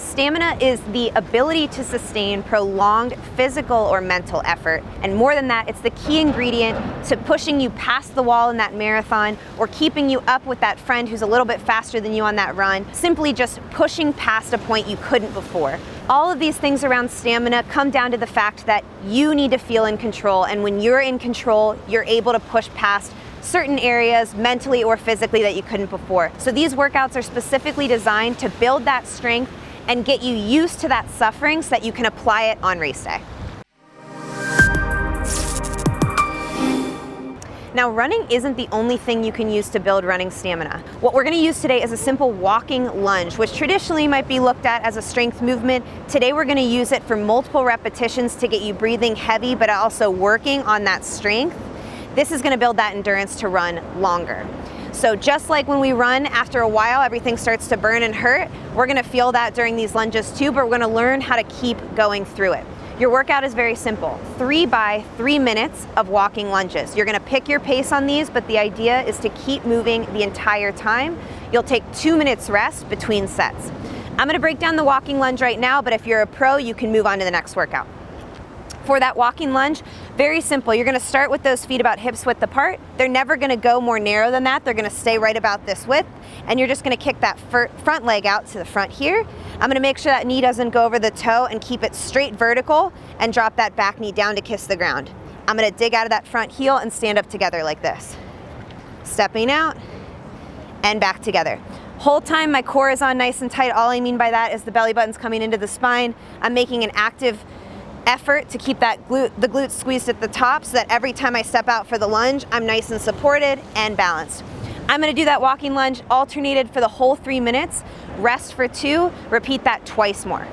Stamina is the ability to sustain prolonged physical or mental effort. And more than that, it's the key ingredient to pushing you past the wall in that marathon or keeping you up with that friend who's a little bit faster than you on that run, simply just pushing past a point you couldn't before. All of these things around stamina come down to the fact that you need to feel in control, and when you're in control, you're able to push past certain areas mentally or physically that you couldn't before. So these workouts are specifically designed to build that strength and get you used to that suffering so that you can apply it on race day. Now, running isn't the only thing you can use to build running stamina. What we're going to use today is a simple walking lunge, which traditionally might be looked at as a strength movement. Today we're going to use it for multiple repetitions to get you breathing heavy, but also working on that strength. This is going to build that endurance to run longer. So just like when we run, after a while everything starts to burn and hurt, we're going to feel that during these lunges too, but we're going to learn how to keep going through it. Your workout is very simple. 3 by 3 minutes of walking lunges. You're going to pick your pace on these, but the idea is to keep moving the entire time. You'll take 2 minutes rest between sets. I'm going to break down the walking lunge right now, but if you're a pro, you can move on to the next workout. For that walking lunge, very simple. You're going to start with those feet about hips width apart. They're never going to go more narrow than that. They're going to stay right about this width, and you're just going to kick that front leg out to the front here. I'm going to make sure that knee doesn't go over the toe and keep it straight vertical and drop that back knee down to kiss the ground. I'm going to dig out of that front heel and stand up together like this. Stepping out and back together. Whole time my core is on nice and tight. All I mean by that is the belly button's coming into the spine. I'm making an active effort to keep that the glutes squeezed at the top so that every time I step out for the lunge, I'm nice and supported and balanced. I'm going to do that walking lunge alternated for the whole 3 minutes, rest for 2, repeat that twice more.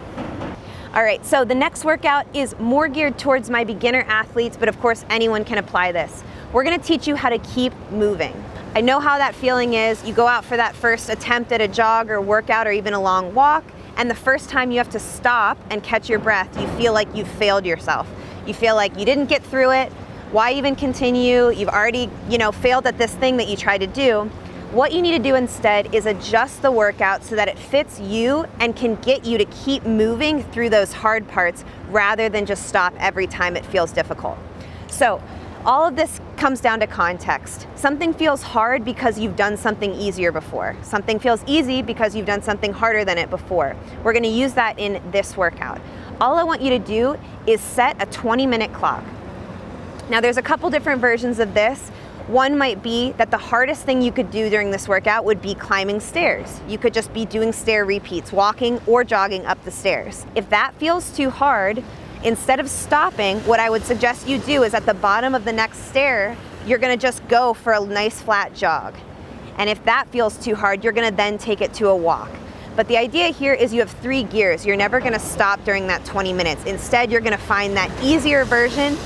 All right, so the next workout is more geared towards my beginner athletes, but of course anyone can apply this. We're going to teach you how to keep moving. I know how that feeling is. You go out for that first attempt at a jog or workout or even a long walk, and the first time you have to stop and catch your breath, you feel like you've failed yourself. You feel like you didn't get through it. Why even continue? You've already, failed at this thing that you tried to do. What you need to do instead is adjust the workout so that it fits you and can get you to keep moving through those hard parts rather than just stop every time it feels difficult. So all of this comes down to context. Something feels hard because you've done something easier before. Something feels easy because you've done something harder than it before. We're going to use that in this workout. All I want you to do is set a 20-minute clock. Now there's a couple different versions of this. One might be that the hardest thing you could do during this workout would be climbing stairs. You could just be doing stair repeats, walking or jogging up the stairs. If that feels too hard, instead of stopping, what I would suggest you do is at the bottom of the next stair, you're gonna just go for a nice flat jog. And if that feels too hard, you're gonna then take it to a walk. But the idea here is you have 3 gears. You're never gonna stop during that 20 minutes. Instead, you're gonna find that easier version.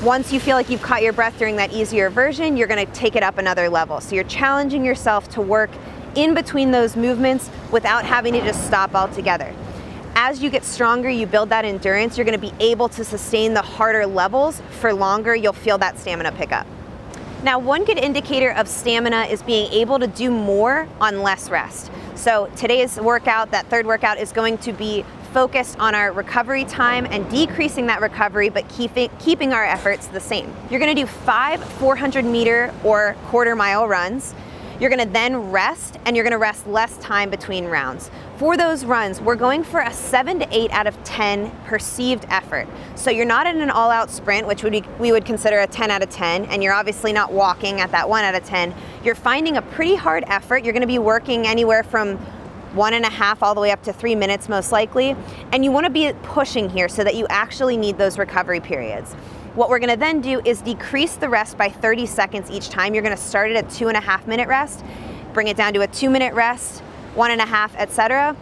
Once you feel like you've caught your breath during that easier version, you're gonna take it up another level. So you're challenging yourself to work in between those movements without having to just stop altogether. As you get stronger, you build that endurance, you're gonna be able to sustain the harder levels for longer. You'll feel that stamina pick up. Now, one good indicator of stamina is being able to do more on less rest. So today's workout, that third workout, is going to be focused on our recovery time and decreasing that recovery, but keeping our efforts the same. You're gonna do 5 400-meter or quarter-mile runs. You're gonna then rest, and you're gonna rest less time between rounds. For those runs, we're going for a 7 to 8 out of 10 perceived effort. So you're not in an all-out sprint, which we would consider a 10 out of 10, and you're obviously not walking at that 1 out of 10. You're finding a pretty hard effort. You're gonna be working anywhere from 1.5 all the way up to 3 minutes most likely, and you wanna be pushing here so that you actually need those recovery periods. What we're gonna then do is decrease the rest by 30 seconds each time. You're gonna start it at 2.5-minute rest, bring it down to a 2-minute rest, 1.5, etc.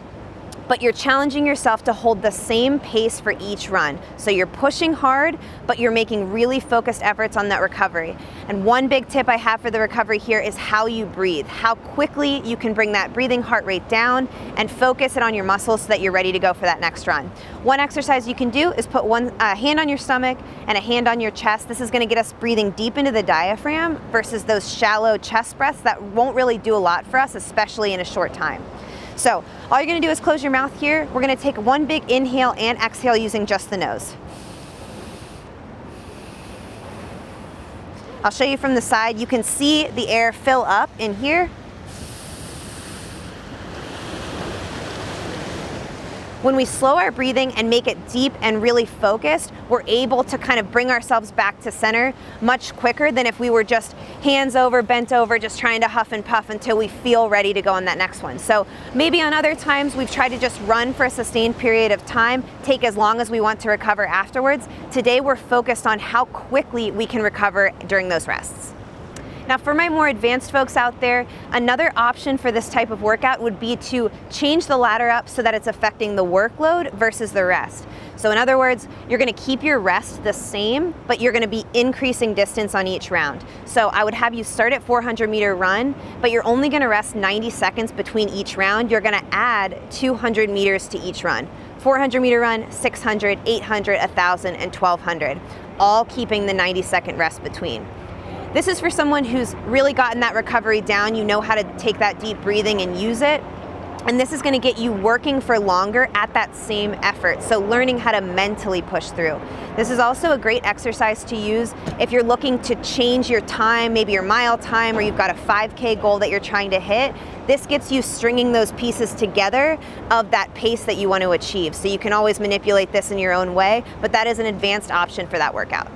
But you're challenging yourself to hold the same pace for each run. So you're pushing hard, but you're making really focused efforts on that recovery. And one big tip I have for the recovery here is how you breathe, how quickly you can bring that breathing heart rate down and focus it on your muscles so that you're ready to go for that next run. One exercise you can do is put one hand on your stomach and a hand on your chest. This is gonna get us breathing deep into the diaphragm versus those shallow chest breaths that won't really do a lot for us, especially in a short time. So all you're gonna do is close your mouth here. We're gonna take one big inhale and exhale using just the nose. I'll show you from the side. You can see the air fill up in here. When we slow our breathing and make it deep and really focused, we're able to kind of bring ourselves back to center much quicker than if we were just hands over, bent over, just trying to huff and puff until we feel ready to go on that next one. So maybe on other times we've tried to just run for a sustained period of time, take as long as we want to recover afterwards. Today we're focused on how quickly we can recover during those rests. Now for my more advanced folks out there, another option for this type of workout would be to change the ladder up so that it's affecting the workload versus the rest. So in other words, you're gonna keep your rest the same, but you're gonna be increasing distance on each round. So I would have you start at 400-meter run, but you're only gonna rest 90 seconds between each round. You're gonna add 200 meters to each run. 400-meter run, 600, 800, 1,000, and 1,200, all keeping the 90-second rest between. This is for someone who's really gotten that recovery down. You know how to take that deep breathing and use it. And this is gonna get you working for longer at that same effort. So learning how to mentally push through. This is also a great exercise to use if you're looking to change your time, maybe your mile time, or you've got a 5K goal that you're trying to hit. This gets you stringing those pieces together of that pace that you want to achieve. So you can always manipulate this in your own way, but that is an advanced option for that workout.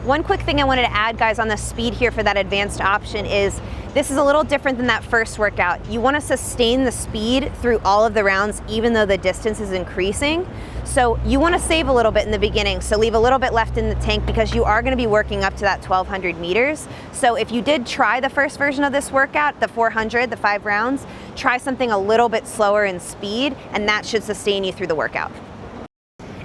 One quick thing I wanted to add, guys, on the speed here for that advanced option is this is a little different than that first workout. You want to sustain the speed through all of the rounds even though the distance is increasing. So you want to save a little bit in the beginning, so leave a little bit left in the tank because you are going to be working up to that 1,200 meters. So if you did try the first version of this workout, the 400, the 5 rounds, try something a little bit slower in speed, and that should sustain you through the workout.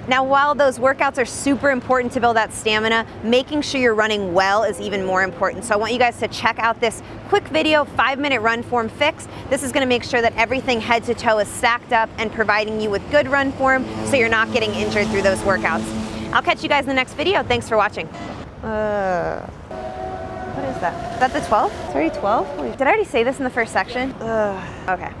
Now, while those workouts are super important to build that stamina, making sure you're running well is even more important. So I want you guys to check out this quick video, 5-minute run form fix. This is gonna make sure that everything head to toe is stacked up and providing you with good run form so you're not getting injured through those workouts. I'll catch you guys in the next video. Thanks for watching. What is that? Is that the 12? It's already 12? Did I already say this in the first section? Okay.